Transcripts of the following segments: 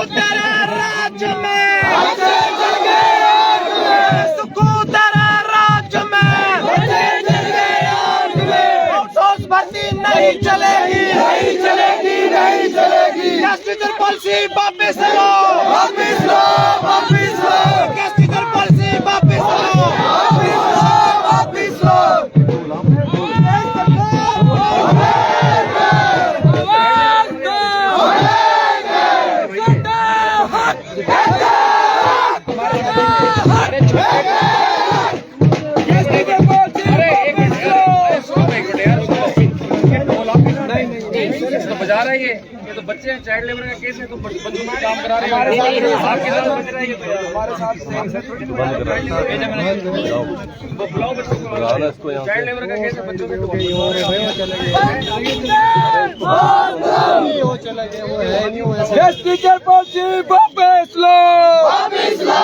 तेरे राज में सुकू तेरे राज में अफसोस भर्ती नहीं चलेगी नहीं चलेगी नहीं चलेगी। कैस्टिजर पॉलिसी वापस लो वापस लो वापस लो। कैस्टिजर पॉलिसी वापस लो वापस लो। बजा रहा है ये तो बच्चे हैं, चाइल्ड लेबर का केस है तो बच्चों को काम करा रहे हैं। आपके साथ बच रहा है ये तो हमारे साथ बुलाओ बच्चों को, चाइल्ड लेबर का केस है बच्चों के। कैस्टिजर पॉलिसी वापस लो वापस लो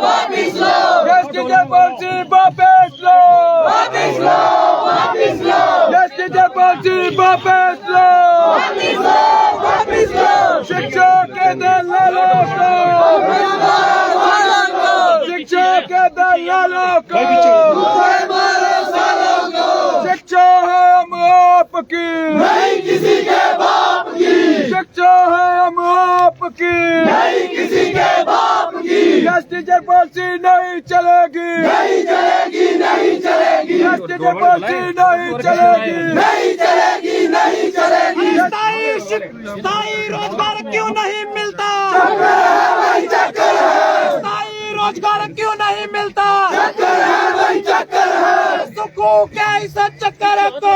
वापस लो। कैस्टिजर पॉलिसी वापस लो वापस लो वापस लो। कैस्टिजर पॉलिसी वापस लो वापस लो वापस लो। शिक्षा के दलालों को शिक्षा के दलालों को शिक्षा है हम आपकी नहीं किसी के बाप की। शिक्षा है हम आपकी नहीं किसी के बाप की। कैस्टिजर पॉलिसी नहीं चलेगी नहीं चलेगी नहीं चलेगी। कैस्टिजर पॉलिसी नहीं चलेगी नहीं चलेगी नहीं चलेगी। स्थायी रोजगार क्यों नहीं मिलता? चक्कर है स्थायी रोजगार क्यों नहीं मिलता? चक्कर है भाई चक्कर है। सुकू क्या इस चक्कर को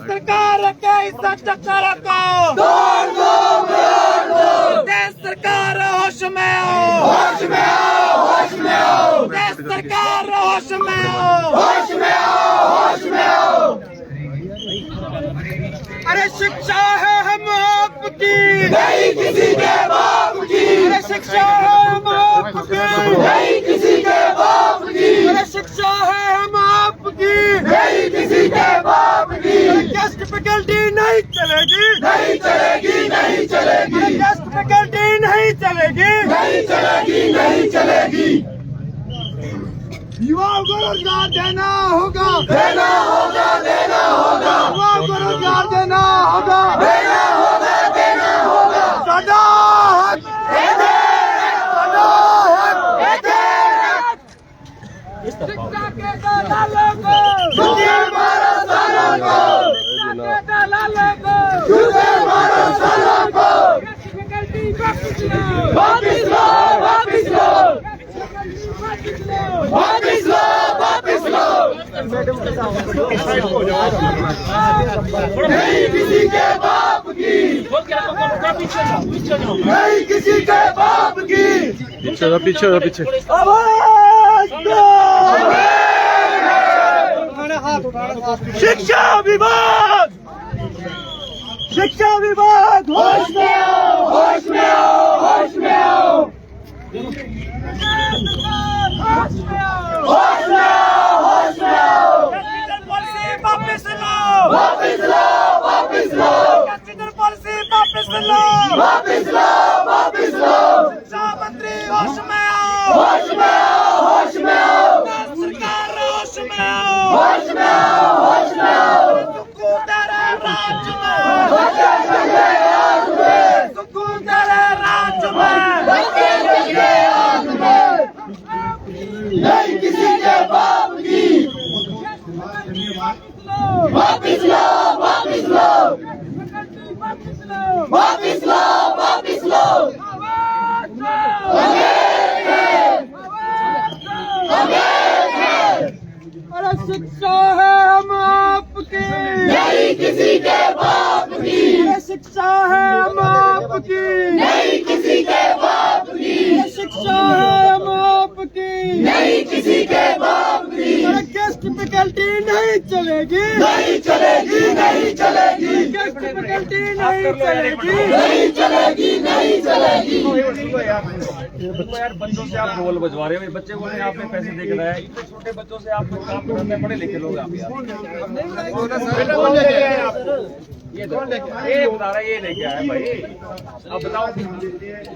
सरकार क्या इस चक्कर को देश सरकार होश में आओ होश में आओ होश में आओ। देश सरकार होश में आओ होश में आओ होश में आओ। अरे शिक्षा है हम आपकी नहीं किसी के बाप की। अरे शिक्षा है हम आपकी नहीं किसी के बाप की। अरे शिक्षा है हम आपकी नहीं किसी के बाप की। कैस्ट फैकल्टी नहीं चलेगी नहीं चलेगी नहीं चलेगी। कैस्ट फैकल्टी नहीं चलेगी नहीं चलेगी नहीं चलेगी। युवाओं को रोजगार देना होगा देना होगा देना होगा। युवाओं को रोजगार देना होगा देना होगा देना होगा। सदा हक सदा हक शिक्षा के दलालों को छुट्टी मारो सालों को। शिक्षा के दलालों को छुट्टी मारो सालों को। वापिस लो वापिस लो वापिस लो वापिस लो वापिस लो। नहीं किसी के बाप की नहीं किसी के बाप की। पीछे पीछे पीछे आवाज दो। शिक्षा विभाग शिक्षा विभाग होश में आओ होश में आओ होश में आओ होश में आओ होश में आओ होश में आओ। कैस्टिजर पॉलिसी वापस लो वापस लो वापस लो। कैस्टिजर पॉलिसी वापस लो वापस लो वापस लो। शिक्षा मंत्री होश में आओ होश में आओ होश में आओ। सरकार होश में आओ होश में आओ होश में आओ। सुकू तेरे राज में सुकू तेरे राज में नहीं किसी के बाप की। वापिस लो वापिस लो वापिस लो वापिस लो। अरे शिक्षा है हम आपकी नहीं किसी के बाप की। शिक्षा है हम आपकी नहीं किसी के बाप की। शिक्षा है हम आपकी नहीं किसी के बाप की। कैस्ट फैकल्टी नहीं चलेगी, नहीं चलेगी, नहीं चलेगी, फैकल्टी नहीं चलेगी, नहीं चलेगी, नहीं चलेगी। यार बच्चों से आप ढोल बजवा रहे हो, बच्चे बोले आपने पैसे दे के लाया, इतने छोटे बच्चों से आप काम करते हैं, पढ़े लिखे लोग आप यार। ये बता रहा ये लेके आया भाई, अब बताओ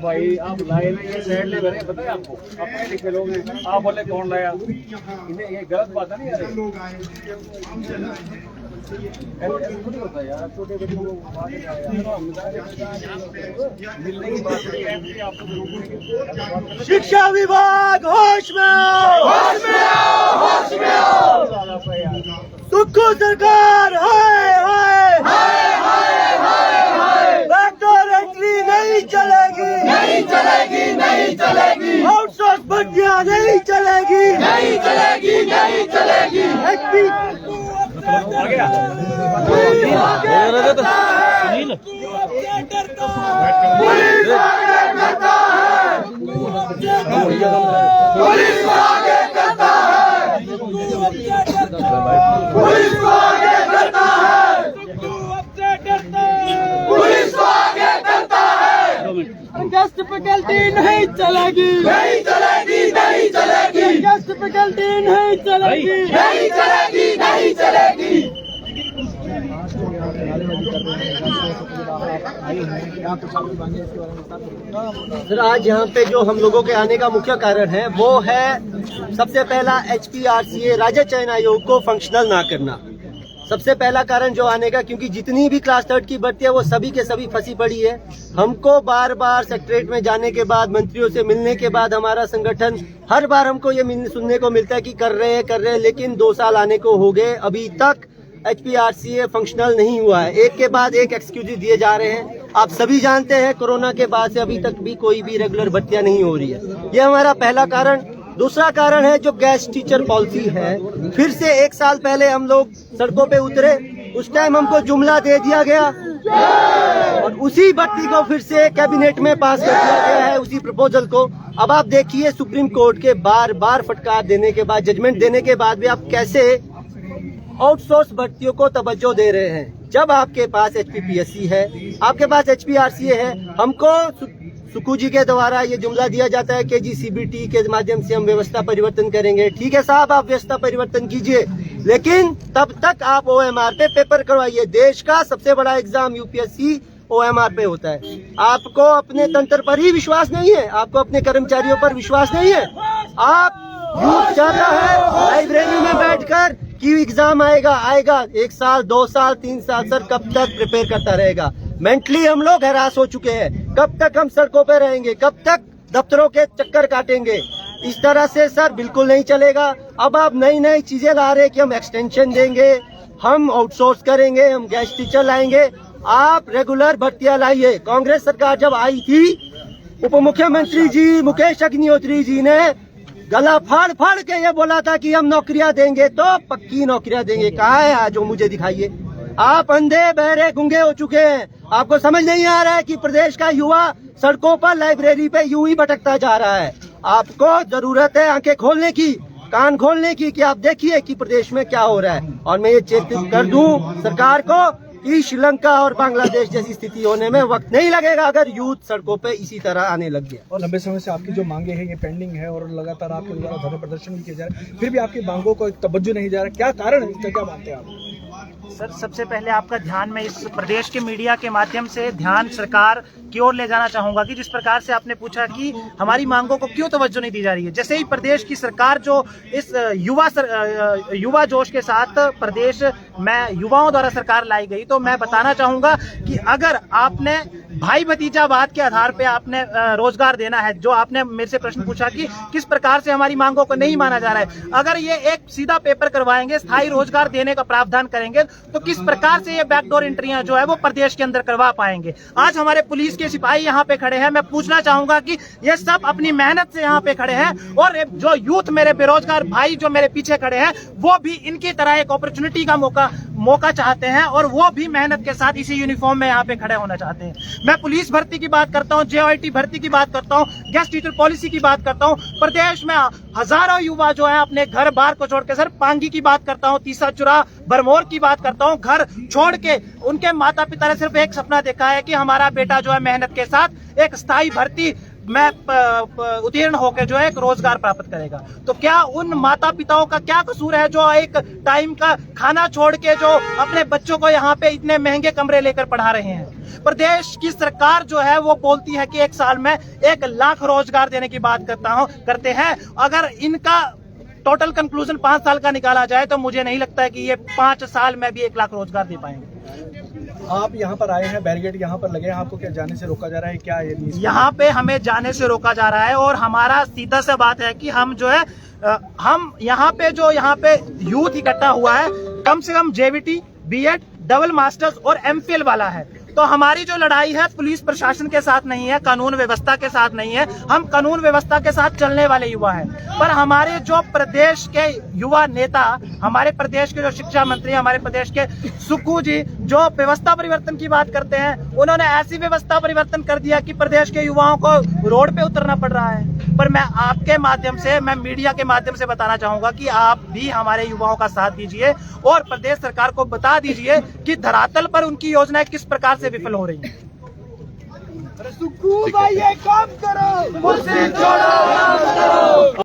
भाई आप लाए नहीं, ये शहर ले रहे बताए आपको, आप पढ़े लिखे लोग हैं, आप बोले कौन लाया, इन्हें ये गलत बात है ना यार, छोटे बच्चों को मिलने की बात है। शिक्षा विभाग होश में आओ, होश में आओ, होश में आओ। सुक्खू सरकार हाय हाय हाय हाय हाय हाय। बैकडोर एंट्री नहीं चलेगी, नहीं चलेगी, नहीं चलेगी। आउटसोर्स भर्तियां नहीं चलेगी, नहीं चलेगी, नहीं चलेगी। एचपी आ गया पुलिस आगे करता है, पुलिस आगे करता है, पुलिस आगे करता है, पुलिस आगे करता है, पुलिस आगे करता है। गेस्ट फैकल्टी नहीं चलेगी, नहीं चलेगी, नहीं चलेगी। गेस्ट फैकल्टी नहीं चलेगी, नहीं चलेगी, नहीं चलेगी। सर आज यहाँ पे जो हम लोगों के आने का मुख्य कारण है वो है सबसे पहला HPRCA राज्य चयन आयोग को फंक्शनल ना करना। सबसे पहला कारण जो आने का, क्योंकि जितनी भी क्लास 3 की भर्ती है वो सभी के सभी फंसी पड़ी है। हमको बार बार सेक्रेटरीट में जाने के बाद, मंत्रियों से मिलने के बाद, हमारा संगठन हर बार हमको ये सुनने को मिलता है कि कर रहे हैं, लेकिन 2 साल आने को हो गए, अभी तक HPRCA फंक्शनल नहीं हुआ है। एक के बाद एक एक्सक्यूज दिए जा रहे हैं। आप सभी जानते हैं कोरोना के बाद से अभी तक भी कोई भी रेगुलर भर्तियां नहीं हो रही है। ये हमारा पहला कारण। दूसरा कारण है जो गेस्ट टीचर पॉलिसी है। फिर से 1 साल पहले हम लोग सड़कों पे उतरे, उस टाइम हमको जुमला दे दिया गया और उसी भर्ती को फिर से कैबिनेट में पास कर दिया गया है, उसी प्रपोजल को। अब आप देखिए सुप्रीम कोर्ट के बार बार फटकार देने के बाद, जजमेंट देने के बाद भी आप कैसे आउटसोर्स भर्तियों को तवज्जो दे रहे हैं। जब आपके पास HPPSC है, आपके पास HPRCA है, हमको सुक्खू जी के द्वारा ये जुमला दिया जाता है कि जी CBT के माध्यम से हम व्यवस्था परिवर्तन करेंगे। ठीक है साहब, आप व्यवस्था परिवर्तन कीजिए, लेकिन तब तक आप OMR पे पेपर करवाइए। देश का सबसे बड़ा एग्जाम UPSC OMR पे होता है। आपको अपने तंत्र पर ही विश्वास नहीं है, आपको अपने कर्मचारियों पर विश्वास नहीं है। आप यूथ चाहता है लाइब्रेरी में बैठकर कि एग्जाम आएगा 1 साल, 2 साल, 3 साल, सर कब तक प्रिपेयर करता रहेगा। मेंटली हम लोग हैरास हो चुके हैं। कब तक हम सड़कों पे रहेंगे, कब तक दफ्तरों के चक्कर काटेंगे। इस तरह से सर बिल्कुल नहीं चलेगा। अब आप नई नई चीजें ला रहे हैं कि हम एक्सटेंशन देंगे, हम आउटसोर्स करेंगे, हम गेस्ट टीचर लाएंगे। आप रेगुलर भर्तियां लाइए। कांग्रेस सरकार जब आई थी, उप मुख्यमंत्री जी मुकेश अग्निहोत्री जी ने गला फाड़ फाड़ के ये बोला था कि हम नौकरियां देंगे तो पक्की नौकरियां देंगे। कहाँ है आज, वो मुझे दिखाइए। आप अंधे बहरे गूंगे हो चुके हैं। आपको समझ नहीं आ रहा है कि प्रदेश का युवा सड़कों पर, लाइब्रेरी पे यूं ही भटकता जा रहा है। आपको जरूरत है आंखें खोलने की, कान खोलने की, कि आप देखिए कि प्रदेश में क्या हो रहा है। और मैं ये चेतावनी कर दूं सरकार को कि श्रीलंका और बांग्लादेश जैसी स्थिति होने में वक्त नहीं लगेगा अगर यूथ सड़कों पे इसी तरह आने लग गया। और लंबे समय से आपकी जो मांगे हैं ये पेंडिंग है और लगातार आपके द्वारा धरना प्रदर्शन भी किया जा रहा है, फिर भी आपकी मांगों को तवज्जो नहीं जा रहा, क्या कारण है इसका, क्या मानते हैं आप? सर सबसे पहले आपका ध्यान मैं इस प्रदेश के मीडिया के माध्यम से ध्यान सरकार की ओर ले जाना चाहूंगा कि जिस प्रकार से आपने पूछा कि हमारी मांगों को क्यों तवज्जो नहीं दी जा रही है। जैसे ही प्रदेश की सरकार जो इस युवा जोश के साथ प्रदेश में युवाओं द्वारा सरकार लाई गई, तो मैं बताना चाहूंगा कि अगर आपने भाई भतीजावाद के आधार पे आपने रोजगार देना है, जो आपने मेरे से प्रश्न पूछा कि किस प्रकार से हमारी मांगों को नहीं माना जा रहा है, अगर ये एक सीधा पेपर करवाएंगे, स्थायी रोजगार देने का प्रावधान करेंगे, तो किस प्रकार से ये बैकडोर एंट्रियां जो है वो प्रदेश के अंदर करवा पाएंगे। आज हमारे पुलिस के सिपाही यहाँ पे खड़े हैं, मैं पूछना चाहूंगा कि ये सब अपनी मेहनत से यहाँ पे खड़े हैं, और जो यूथ मेरे बेरोजगार भाई जो मेरे पीछे खड़े हैं वो भी इनकी तरह एक अपॉर्चुनिटी का मौका चाहते हैं, और वो भी मेहनत के साथ इसी यूनिफॉर्म में यहाँ पे खड़े होना चाहते हैं। मैं पुलिस भर्ती की बात करता हूँ, JOIT भर्ती की बात करता हूँ, गेस्ट टीचर पॉलिसी की बात करता हूँ। प्रदेश में हजारों युवा जो है अपने घर बार को छोड़ के, सर पांगी की बात करता हूँ, तीसरा चुरा बरमोर की बात करता हूँ, घर छोड़ के उनके माता पिता ने सिर्फ एक सपना देखा है कि हमारा बेटा जो है मेहनत के साथ एक स्थायी भर्ती में उत्तीर्ण होकर जो है एक रोजगार प्राप्त करेगा। तो क्या उन माता पिताओं का क्या कसूर है जो एक टाइम का खाना छोड़ के जो अपने बच्चों को यहाँ पे इतने महंगे कमरे लेकर पढ़ा रहे हैं? प्रदेश की सरकार जो है वो बोलती है कि एक साल में 1 लाख रोजगार देने की बात करते हैं। अगर इनका टोटल कंक्लूजन 5 साल का निकाला जाए तो मुझे नहीं लगता है कि ये 5 साल में भी 1 लाख रोजगार दे पाएंगे। आप यहाँ पर आए हैं, बैरिकेड यहाँ पर लगे हैं, आपको क्या जाने से रोका जा रहा है? क्या ये यहाँ पे हमें जाने से रोका जा रहा है और हमारा सीधा सा बात है कि हम जो है हम यहाँ पे यूथ इकट्ठा हुआ है, कम से कम JVT, B.Ed, डबल मास्टर्स और MPhil वाला है। तो हमारी जो लड़ाई है पुलिस प्रशासन के साथ नहीं है, कानून व्यवस्था के साथ नहीं है। हम कानून व्यवस्था के साथ चलने वाले युवा हैं। पर हमारे जो प्रदेश के युवा नेता, हमारे प्रदेश के जो शिक्षा मंत्री, हमारे प्रदेश के सुक्खू जी जो व्यवस्था परिवर्तन की बात करते हैं, उन्होंने ऐसी व्यवस्था परिवर्तन कर दिया कि प्रदेश के युवाओं को रोड पे उतरना पड़ रहा है। पर मैं आपके माध्यम से, मैं मीडिया के माध्यम से बताना चाहूंगा कि आप भी हमारे युवाओं का साथ दीजिए और प्रदेश सरकार को बता दीजिए कि धरातल पर उनकी योजनाएं किस प्रकार से विफल हो रही हैं। सुक्खू भाई ये काम करो, मुझसे छोड़ो।